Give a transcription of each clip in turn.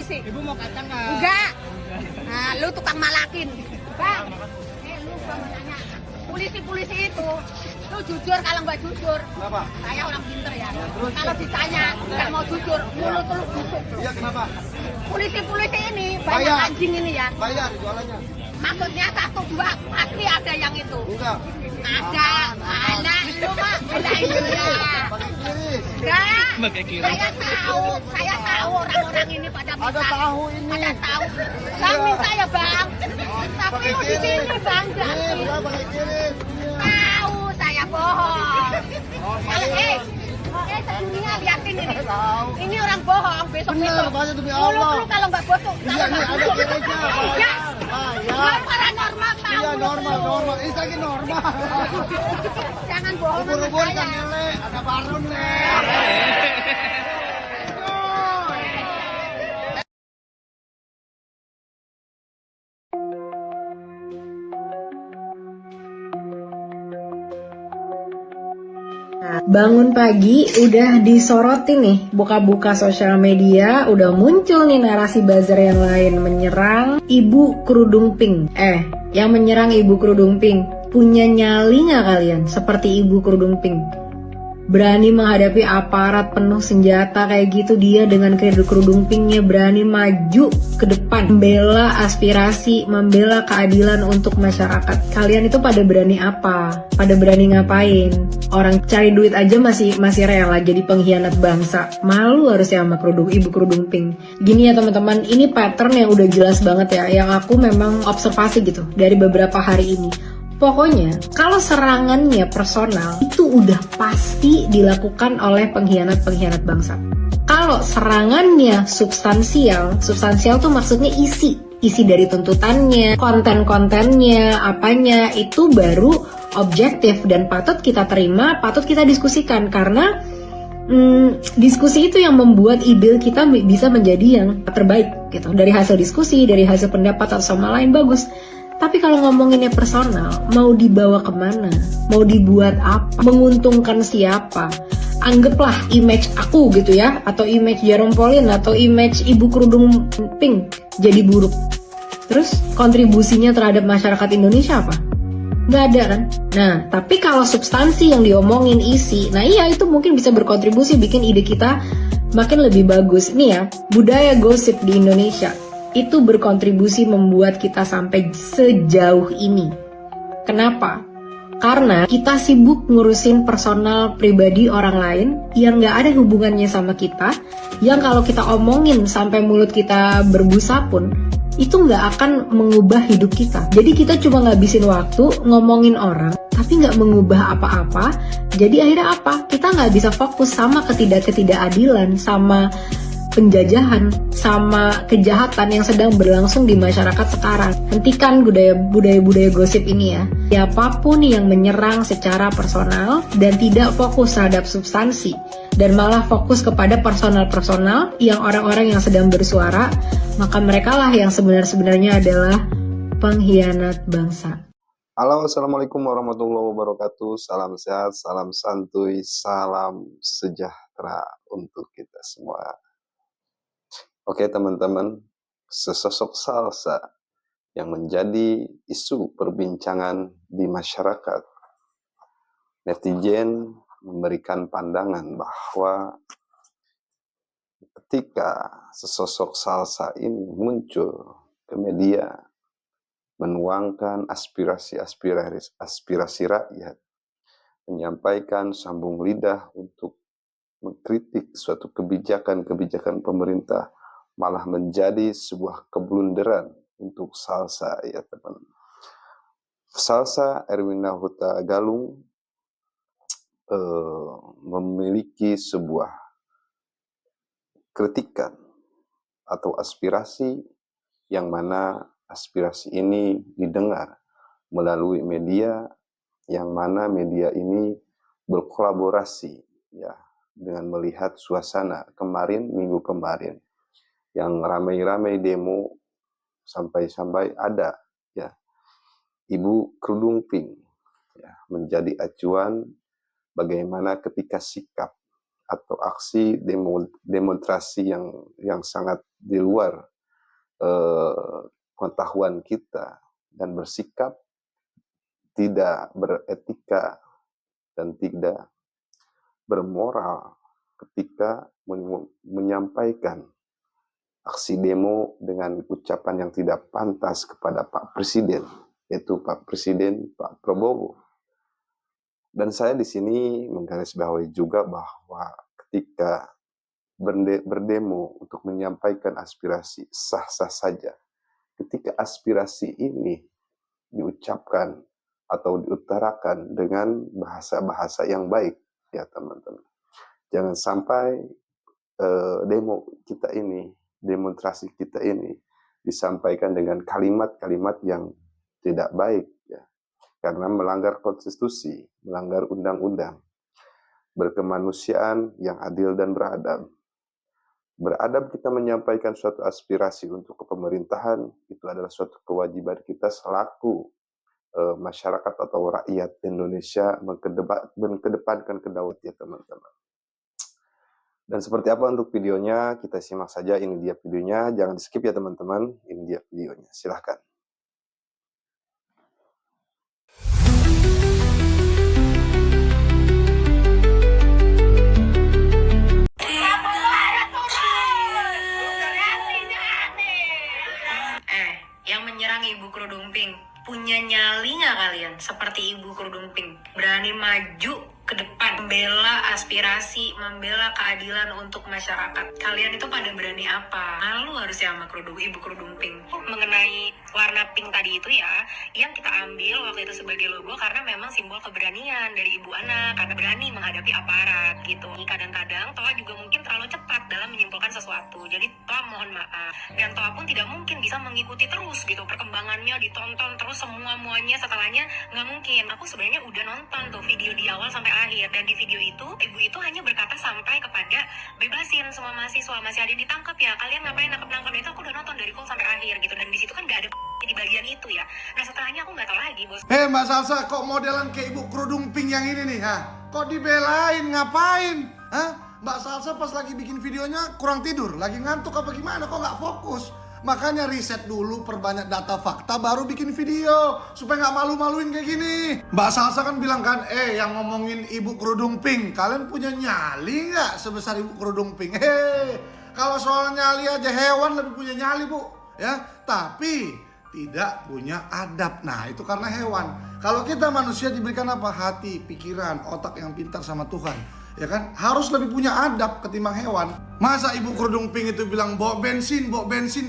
polisi. Ibu mau kacang nggak? Enggak. Nah, lu tukang malakin. Bang, lu mau nanya. Polisi-polisi itu, lu jujur kalau nggak jujur. Kenapa? Saya orang pinter ya. Kalau ditanya nggak mau jujur, mulut lu busuk. Iya, kenapa? Polisi-polisi ini banyak Bayar. anjing ini ya. Bayar jualannya. Maksudnya 1, 2 pasti ada yang itu. Enggak. Ada. Anak lu mah belain dia. Pakai kiri. Enggak. Saya tahu orang-orang ini pada minta. Ada tahu ini. Ada tahu. Bang minta ya bang. Tapi Pakai lu di kiri. sini bang Kiri, gratis. enggak pakai kiri. Tahu saya bohong. Oh, Kalau sedunia liatin ini. Tahu. Ini orang bohong besok Bener, besok. bahasa demi Allah. Lu kalau nggak bosok. Iya, nih ada kiranya. Ya. Bayar. Paranormal tahu. Iya, lu. normal. Ini lagi normal. Jangan bohong sama Ubur-ubur saya. kan nele, ada baron nih. Bangun pagi udah disorotin nih, buka-buka sosial media udah muncul nih narasi buzzer yang lain menyerang ibu kerudung pink. Yang menyerang ibu kerudung pink punya nyali nggak kalian seperti ibu kerudung pink? Berani menghadapi aparat penuh senjata kayak gitu, dia dengan kerudung pinknya berani maju ke depan, membela aspirasi, membela keadilan untuk masyarakat. Kalian itu pada berani apa? Pada berani ngapain? Orang cari duit aja masih rela jadi pengkhianat bangsa. Malu harusnya sama ibu kerudung pink. Gini ya teman-teman, ini pattern yang udah jelas banget ya, yang aku memang observasi gitu dari beberapa hari ini. Pokoknya, kalau serangannya personal, itu udah pasti dilakukan oleh pengkhianat-pengkhianat bangsa. Kalau serangannya substansial tuh maksudnya isi dari tuntutannya, konten-kontennya, apanya, itu baru objektif dan patut kita terima, patut kita diskusikan. Karena diskusi itu yang membuat ide kita bisa menjadi yang terbaik gitu. Dari hasil diskusi, dari hasil pendapat atau sama lain, bagus. Tapi kalau ngomonginnya personal, mau dibawa kemana? Mau dibuat apa? Menguntungkan siapa? Anggaplah image aku gitu ya, atau image Jerome Pauline, atau image ibu kerudung pink jadi buruk. Terus kontribusinya terhadap masyarakat Indonesia apa? Nggak ada kan? Nah, tapi kalau substansi yang diomongin isi, nah iya itu mungkin bisa berkontribusi bikin ide kita makin lebih bagus. Ini ya, budaya gosip di Indonesia itu berkontribusi membuat kita sampai sejauh ini. Kenapa? Karena kita sibuk ngurusin personal pribadi orang lain yang gak ada hubungannya sama kita, yang kalau kita omongin sampai mulut kita berbusa pun, itu gak akan mengubah hidup kita. Jadi kita cuma ngabisin waktu ngomongin orang, tapi gak mengubah apa-apa. Jadi akhirnya apa? Kita gak bisa fokus sama ketidakadilan, sama penjajahan, sama kejahatan yang sedang berlangsung di masyarakat sekarang. Hentikan budaya gosip ini ya. Siapapun yang menyerang secara personal dan tidak fokus terhadap substansi dan malah fokus kepada personal yang orang-orang yang sedang bersuara, maka merekalah yang sebenarnya adalah pengkhianat bangsa. Halo, assalamualaikum warahmatullahi wabarakatuh. Salam sehat, salam santuy, salam sejahtera untuk kita semua. Oke teman-teman, sesosok salsa yang menjadi isu perbincangan di masyarakat. Netizen memberikan pandangan bahwa ketika sesosok salsa ini muncul ke media, menuangkan aspirasi rakyat, menyampaikan sambung lidah untuk mengkritik suatu kebijakan pemerintah, malah menjadi sebuah keblunderan untuk salsa ya teman. Salsa Erwina Huta Galung memiliki sebuah kritikan atau aspirasi yang mana aspirasi ini didengar melalui media yang mana media ini berkolaborasi ya dengan melihat suasana minggu kemarin yang ramai-ramai demo sampai ada ya ibu kerudung pink ya menjadi acuan bagaimana ketika sikap atau aksi demonstrasi yang sangat di luar pengetahuan kita dan bersikap tidak beretika dan tidak bermoral ketika menyampaikan aksi demo dengan ucapan yang tidak pantas kepada Pak Presiden, yaitu Pak Presiden Pak Prabowo. Dan saya di sini menggarisbawahi juga bahwa ketika berdemo untuk menyampaikan aspirasi sah-sah saja. Ketika aspirasi ini diucapkan atau diutarakan dengan bahasa-bahasa yang baik, ya teman-teman. Jangan sampai demo kita ini, demonstrasi kita ini disampaikan dengan kalimat-kalimat yang tidak baik, ya. Karena melanggar konstitusi, melanggar undang-undang, berkemanusiaan yang adil dan beradab. Beradab kita menyampaikan suatu aspirasi untuk pemerintahan, itu adalah suatu kewajiban kita selaku masyarakat atau rakyat Indonesia mengedepankan kedaulatan, ya teman-teman. Dan seperti apa untuk videonya, kita simak saja. Ini dia videonya, jangan di skip ya teman-teman. Ini dia videonya, silahkan. Yang menyerang Ibu Kerudung Pink, punya nyali nggak kalian? Seperti Ibu Kerudung Pink, berani maju ke depan, membela aspirasi, membela keadilan untuk masyarakat. Kalian itu pada berani apa? Malu harusnya sama Ibu Kerudung Pink. Mengenai warna pink tadi itu ya, yang kita ambil waktu itu sebagai logo karena memang simbol keberanian dari ibu anak, karena berani menghadapi aparat gitu. Kadang-kadang Toa juga mungkin terlalu cepat dalam menyimpulkan sesuatu. Jadi Toa mohon maaf. Dan Toa pun tidak mungkin bisa mengikuti terus gitu perkembangannya, ditonton terus semuanya setelahnya, nggak mungkin. Aku sebenarnya udah nonton tuh video di awal sampai akhir, dan di video itu ibu itu hanya berkata sampai kepada bebasin semua mahasiswa, masih ada yang ditangkap ya, kalian ngapain nangkep itu. Aku udah nonton dari awal sampai akhir gitu, dan di situ kan nggak ada di bagian itu ya. Nah setelahnya aku nggak tahu lagi bos. Mbak Salsa, kok modelan kayak Ibu Kerudung Pink yang ini nih, ha? Kok dibelain, ngapain? Hah? Mbak Salsa pas lagi bikin videonya kurang tidur, lagi ngantuk apa gimana, kok nggak fokus? Makanya riset dulu, perbanyak data fakta, baru bikin video supaya nggak malu-maluin kayak gini. Mbak Salsa kan bilang kan, yang ngomongin Ibu Kerudung Pink, kalian punya nyali nggak sebesar Ibu Kerudung Pink? Kalau soal nyali aja hewan lebih punya nyali bu, ya. Tapi tidak punya adab. Nah itu karena hewan. Kalau kita manusia diberikan apa? Hati, pikiran, otak yang pintar sama Tuhan, ya kan? Harus lebih punya adab ketimbang hewan. Masa Ibu Kerudung Pink itu bilang bawa bensin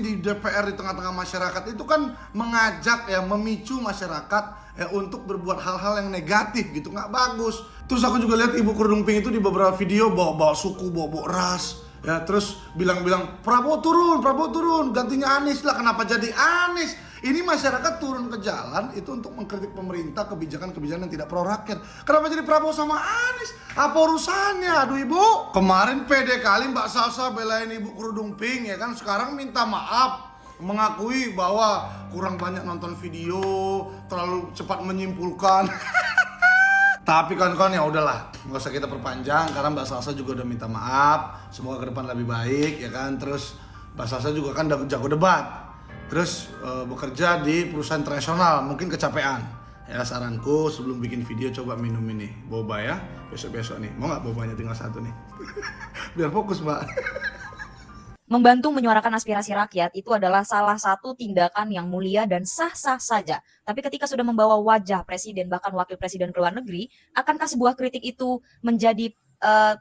di DPR di tengah-tengah masyarakat, itu kan mengajak ya, memicu masyarakat ya untuk berbuat hal-hal yang negatif gitu, nggak bagus. Terus aku juga lihat Ibu Kerudung Pink itu di beberapa video bawa suku, bawa ras, ya, terus bilang Prabowo turun, gantinya Anies lah. Kenapa jadi Anies? Ini masyarakat turun ke jalan itu untuk mengkritik pemerintah, kebijakan-kebijakan yang tidak pro rakyat. Kenapa jadi Prabowo sama Anies? Apa urusannya? Aduh ibu, kemarin pede kali Mbak Salsa belain Ibu Kerudung Pink, ya kan? Sekarang minta maaf, mengakui bahwa kurang banyak nonton video, terlalu cepat menyimpulkan. Tapi kawan-kawan ya udahlah, nggak usah kita perpanjang karena Mbak Salsa juga udah minta maaf. Semoga ke depan lebih baik, ya kan. Terus Mbak Salsa juga kan udah jago debat. Terus bekerja di perusahaan internasional, mungkin kecapean. Ya saranku sebelum bikin video coba minum ini boba ya, besok-besok nih. Mau nggak bobanya tinggal satu nih? Biar fokus Mbak. Membantu menyuarakan aspirasi rakyat itu adalah salah satu tindakan yang mulia dan sah-sah saja. Tapi ketika sudah membawa wajah presiden bahkan wakil presiden ke luar negeri, akankah sebuah kritik itu menjadi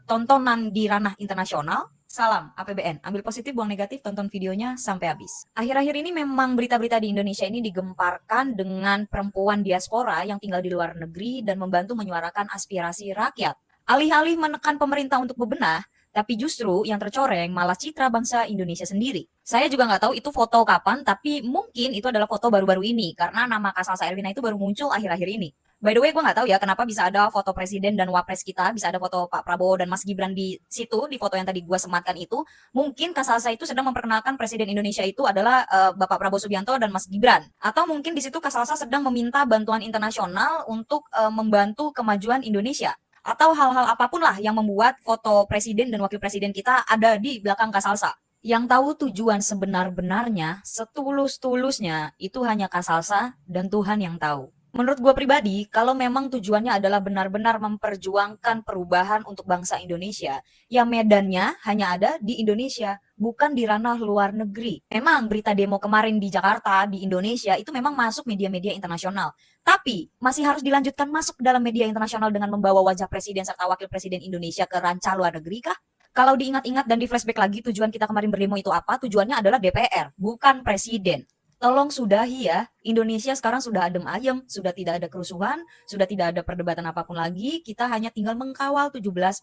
tontonan di ranah internasional? Salam APBN, ambil positif, buang negatif, tonton videonya sampai habis. Akhir-akhir ini memang berita-berita di Indonesia ini digemparkan dengan perempuan diaspora yang tinggal di luar negeri dan membantu menyuarakan aspirasi rakyat. Alih-alih menekan pemerintah untuk bebenah, tapi justru yang tercoreng malah citra bangsa Indonesia sendiri. Saya juga nggak tahu itu foto kapan, tapi mungkin itu adalah foto baru-baru ini, karena nama Kak Salsa Erwina itu baru muncul akhir-akhir ini. By the way, gue nggak tahu ya kenapa bisa ada foto presiden dan wapres kita, bisa ada foto Pak Prabowo dan Mas Gibran di situ, di foto yang tadi gue sematkan itu. Mungkin Kak Salsa itu sedang memperkenalkan presiden Indonesia itu adalah Bapak Prabowo Subianto dan Mas Gibran. Atau mungkin di situ Kak Salsa sedang meminta bantuan internasional untuk membantu kemajuan Indonesia. atau hal-hal apapun lah yang membuat foto presiden dan wakil presiden kita ada di belakang Kasalsa. Yang tahu tujuan sebenar-benarnya, setulus-tulusnya, itu hanya Kasalsa dan Tuhan yang tahu. Menurut gue pribadi, kalau memang tujuannya adalah benar-benar memperjuangkan perubahan untuk bangsa Indonesia, ya medannya hanya ada di Indonesia, bukan di ranah luar negeri. Memang berita demo kemarin di Jakarta, di Indonesia, itu memang masuk media-media internasional. Tapi, masih harus dilanjutkan masuk ke dalam media internasional dengan membawa wajah presiden serta wakil presiden Indonesia ke ranca luar negeri kah? Kalau diingat-ingat dan di flashback lagi, tujuan kita kemarin berdemo itu apa? Tujuannya adalah DPR, bukan presiden. Tolong sudahi ya, Indonesia sekarang sudah adem ayem, sudah tidak ada kerusuhan, sudah tidak ada perdebatan apapun lagi, kita hanya tinggal mengkawal 17+8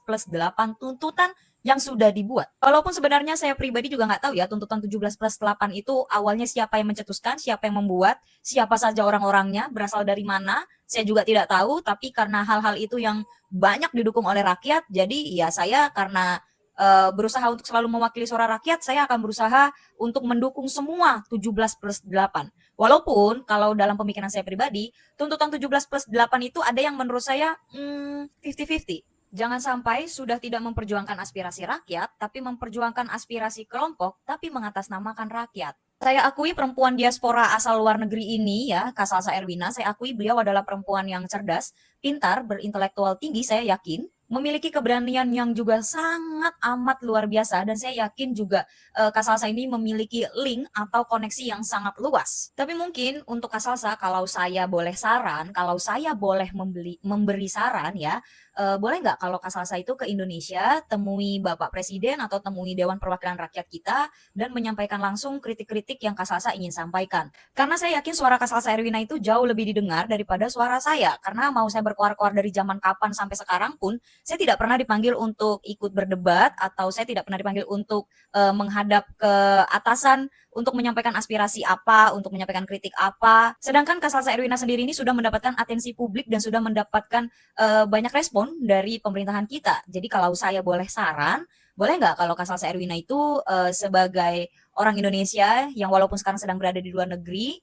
tuntutan yang sudah dibuat. Walaupun sebenarnya saya pribadi juga nggak tahu ya tuntutan 17+8 itu awalnya siapa yang mencetuskan, siapa yang membuat, siapa saja orang-orangnya, berasal dari mana, saya juga tidak tahu, tapi karena hal-hal itu yang banyak didukung oleh rakyat, jadi ya saya karena berusaha untuk selalu mewakili suara rakyat, saya akan berusaha untuk mendukung semua 17+8. Walaupun kalau dalam pemikiran saya pribadi, tuntutan 17+8 itu ada yang menurut saya 50-50. Jangan sampai sudah tidak memperjuangkan aspirasi rakyat, tapi memperjuangkan aspirasi kelompok, tapi mengatasnamakan rakyat. Saya akui perempuan diaspora asal luar negeri ini ya, Kasalsa Erwina, saya akui beliau adalah perempuan yang cerdas, pintar, berintelektual tinggi, saya yakin. Memiliki keberanian yang juga sangat amat luar biasa, dan saya yakin juga Kasalsa ini memiliki link atau koneksi yang sangat luas. Tapi mungkin untuk Kasalsa, kalau saya boleh saran, kalau saya boleh memberi saran ya, boleh nggak kalau Kasalsa itu ke Indonesia, temui Bapak Presiden atau temui Dewan Perwakilan Rakyat kita, dan menyampaikan langsung kritik-kritik yang Kasalsa ingin sampaikan. Karena saya yakin suara Kasalsa Erwina itu jauh lebih didengar daripada suara saya, karena mau saya berkoar-koar dari zaman kapan sampai sekarang pun, saya tidak pernah dipanggil untuk ikut berdebat, atau saya tidak pernah dipanggil untuk menghadap ke atasan untuk menyampaikan aspirasi apa, untuk menyampaikan kritik apa. Sedangkan Kasalsa Erwina sendiri ini sudah mendapatkan atensi publik dan sudah mendapatkan banyak respon dari pemerintahan kita. Jadi kalau saya boleh saran, boleh nggak kalau Kasalsa Erwina itu sebagai orang Indonesia yang walaupun sekarang sedang berada di luar negeri,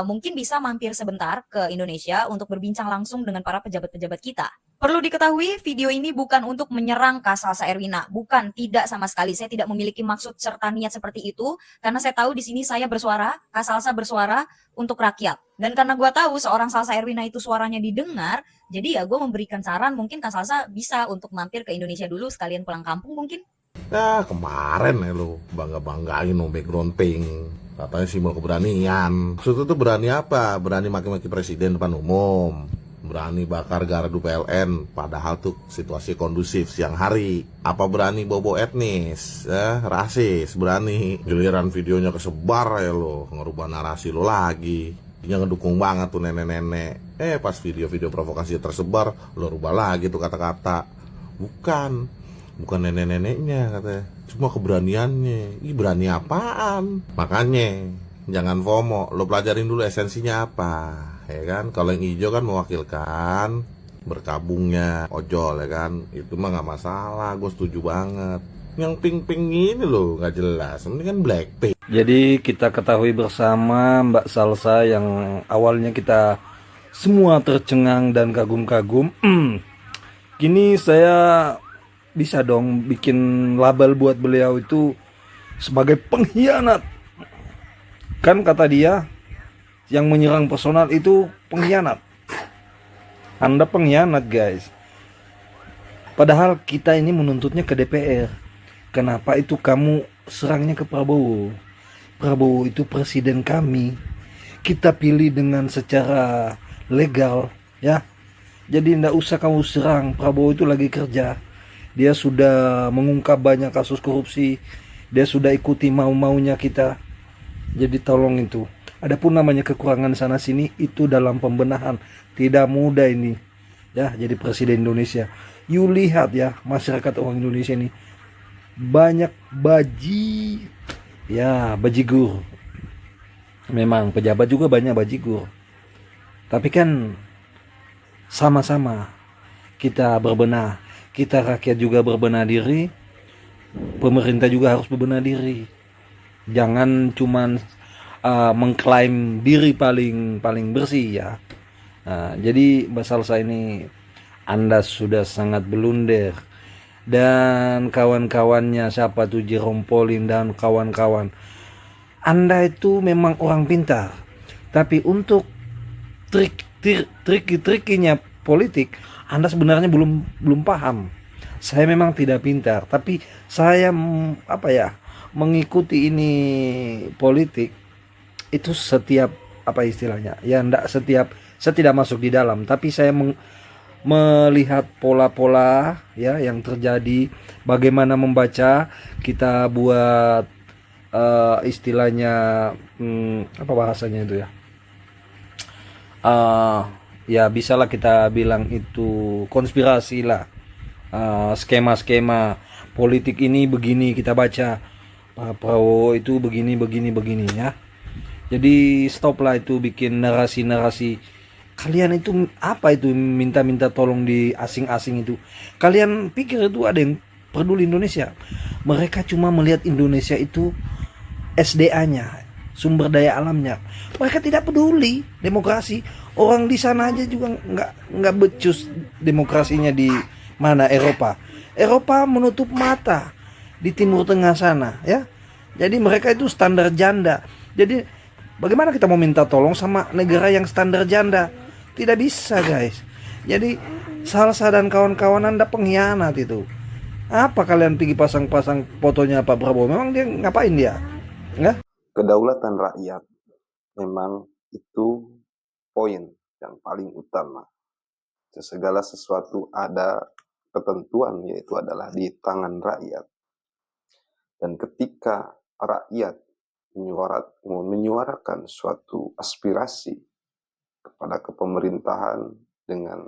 mungkin bisa mampir sebentar ke Indonesia untuk berbincang langsung dengan para pejabat-pejabat kita. Perlu diketahui, video ini bukan untuk menyerang Kasalsa Erwina, bukan, tidak sama sekali. Saya tidak memiliki maksud serta niat seperti itu, karena saya tahu di sini saya bersuara, Kasalsa bersuara untuk rakyat. Dan karena gue tahu seorang Salsa Erwina itu suaranya didengar, jadi ya gue memberikan saran mungkin Kasalsa bisa untuk mampir ke Indonesia dulu sekalian pulang kampung mungkin. Ya kemarin ya lo bangga-banggain no background pink, katanya simbol keberanian. Maksud itu berani apa? Berani maki-maki presiden depan umum, berani bakar gardu PLN, padahal tuh situasi kondusif siang hari. Apa berani bobo etnis, rasis, berani. Giliran videonya kesebar ya lo, ngerubah narasi lo lagi. Dia ngedukung banget tuh nenek-nenek. Pas video-video provokasi tersebar, lo rubah lagi tuh kata-kata. Bukan nenek-neneknya katanya, cuma keberaniannya. Ih, berani apaan? Makanya jangan FOMO, lo pelajarin dulu esensinya apa, ya kan? Kalau yang hijau kan mewakilkan berkabungnya ojol, ya kan? Itu mah nggak masalah, gue setuju banget. Yang pink-pink ini loh nggak jelas, ini kan Blackpink. Jadi kita ketahui bersama Mbak Salsa yang awalnya kita semua tercengang dan kagum-kagum. Kini saya bisa dong bikin label buat beliau itu sebagai pengkhianat. Kan kata dia, yang menyerang personal itu pengkhianat. Anda pengkhianat guys. Padahal kita ini menuntutnya ke DPR. Kenapa itu kamu serangnya ke Prabowo? Prabowo itu presiden kami. Kita pilih dengan secara legal ya. Jadi tidak usah kamu serang. Prabowo itu lagi kerja. Dia sudah mengungkap banyak kasus korupsi. Dia sudah ikuti mau-maunya kita. Jadi tolong itu. Adapun namanya kekurangan sana sini itu dalam pembenahan. Tidak mudah ini. Ya, jadi presiden Indonesia. You lihat ya, masyarakat orang Indonesia ini banyak bajigur. Memang pejabat juga banyak bajigur. Tapi kan sama-sama kita berbenah. Kita rakyat juga berbenah diri, pemerintah juga harus berbenah diri. Jangan cuman mengklaim diri paling bersih ya. Jadi Mbak Salsa ini Anda sudah sangat blunder. Dan kawan-kawannya, siapa tuh Jerome Pauline dan kawan-kawan, Anda itu memang orang pintar, tapi untuk trikinya politik Anda sebenarnya belum paham. Saya memang tidak pintar, tapi saya mengikuti ini politik itu setiap apa istilahnya ya, ndak setiap, saya tidak masuk di dalam, tapi saya melihat pola-pola ya yang terjadi, bagaimana membaca, kita buat istilahnya apa bahasanya itu ya, ya bisalah kita bilang itu konspirasi lah. Skema-skema politik ini begini kita baca, Pak Prabowo itu begini ya. Jadi stop lah itu bikin narasi-narasi. Kalian itu apa itu minta-minta tolong di asing-asing itu? Kalian pikir itu ada yang peduli Indonesia? Mereka cuma melihat Indonesia itu SDA-nya, sumber daya alamnya. Mereka tidak peduli demokrasi. Orang di sana aja juga nggak becus demokrasinya di mana, Eropa. Eropa menutup mata di Timur Tengah sana ya. Jadi mereka itu standar janda. Jadi bagaimana kita mau minta tolong sama negara yang standar janda? Tidak bisa, guys. Jadi Salsa dan kawan-kawan Anda pengkhianat itu. Apa kalian pergi pasang-pasang fotonya Pak Prabowo? Memang dia ngapain dia? Enggak? Kedaulatan rakyat memang itu poin yang paling utama. Segala sesuatu ada ketentuan, yaitu adalah di tangan rakyat. Dan ketika rakyat menyuarakan suatu aspirasi kepada kepemerintahan dengan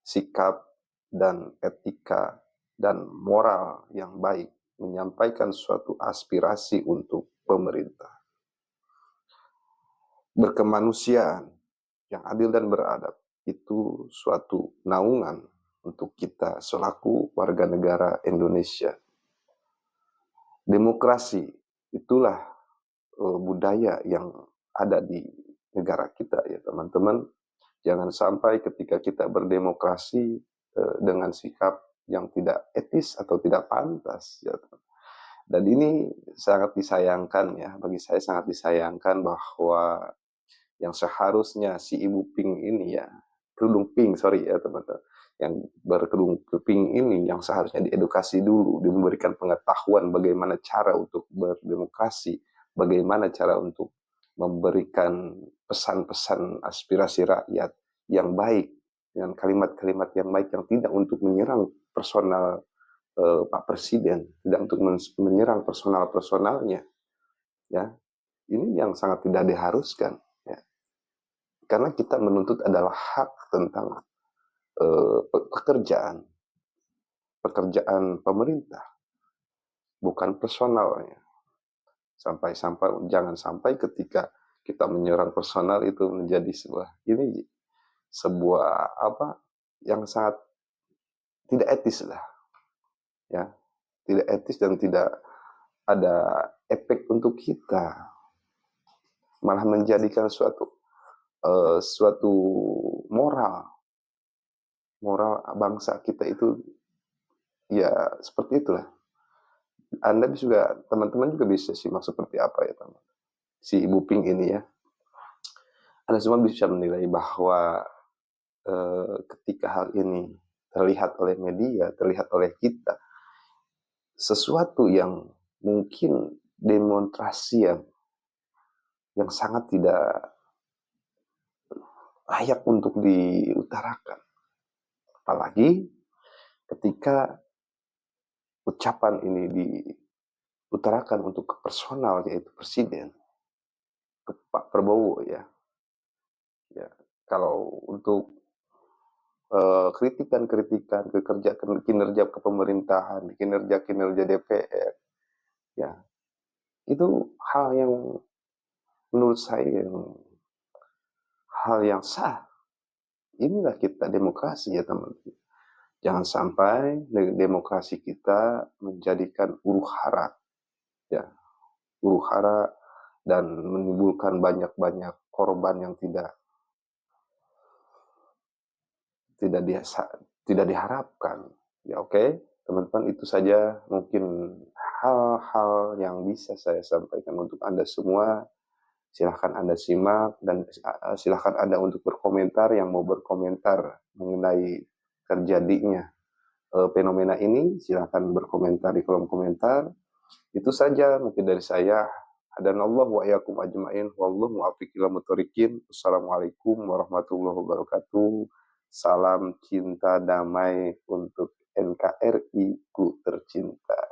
sikap dan etika dan moral yang baik, menyampaikan suatu aspirasi untuk pemerintah, berkemanusiaan yang adil dan beradab, itu suatu naungan untuk kita selaku warga negara Indonesia. Demokrasi itulah budaya yang ada di negara kita ya teman-teman. Jangan sampai ketika kita berdemokrasi dengan sikap yang tidak etis atau tidak pantas ya. Dan ini sangat disayangkan ya, bagi saya sangat disayangkan bahwa yang seharusnya si Ibu Pink ini ya, kerudung pink sorry ya teman-teman, yang berkerudung pink ini yang seharusnya diedukasi dulu, diberikan pengetahuan bagaimana cara untuk berdemokrasi, bagaimana cara untuk memberikan pesan-pesan aspirasi rakyat yang baik, dengan kalimat-kalimat yang baik yang tidak untuk menyerang personal Pak Presiden, tidak untuk menyerang personalnya, ya. Ini yang sangat tidak diharuskan, ya. Karena kita menuntut adalah hak tentang pekerjaan pemerintah, bukan personalnya. Jangan sampai ketika kita menyerang personal itu menjadi sebuah apa yang sangat tidak etis lah, ya, tidak etis dan tidak ada efek untuk kita, malah menjadikan suatu moral bangsa kita itu ya seperti itulah. Anda juga, teman-teman juga bisa simak seperti apa ya teman, si Ibu Pink ini ya. Anda semua bisa menilai bahwa ketika hal ini terlihat oleh media, terlihat oleh kita, sesuatu yang mungkin demonstrasi yang sangat tidak layak untuk diutarakan. Apalagi ketika ucapan ini diutarakan untuk ke personal, yaitu Presiden, ke Pak Prabowo ya. Ya, kalau untuk kritikan-kritikan kinerja kepemerintahan, kinerja DPR, ya itu hal yang menurut saya hal yang sah. Inilah kita demokrasi ya teman-teman. Jangan sampai demokrasi kita menjadikan huru-hara, ya, huru-hara dan menimbulkan banyak korban yang tidak tidak diharapkan. Ya oke, teman-teman, itu saja mungkin hal-hal yang bisa saya sampaikan untuk Anda semua. Silahkan Anda simak dan silahkan Anda untuk berkomentar yang mau berkomentar mengenai terjadinya fenomena ini. Silahkan berkomentar di kolom komentar. Itu saja mungkin dari saya. Hadanallah wa iyyakum ajmain. Wallahu muwaffiq ila muthorikin. Wassalamualaikum warahmatullahi wabarakatuh. Salam cinta damai untuk NKRI ku tercinta.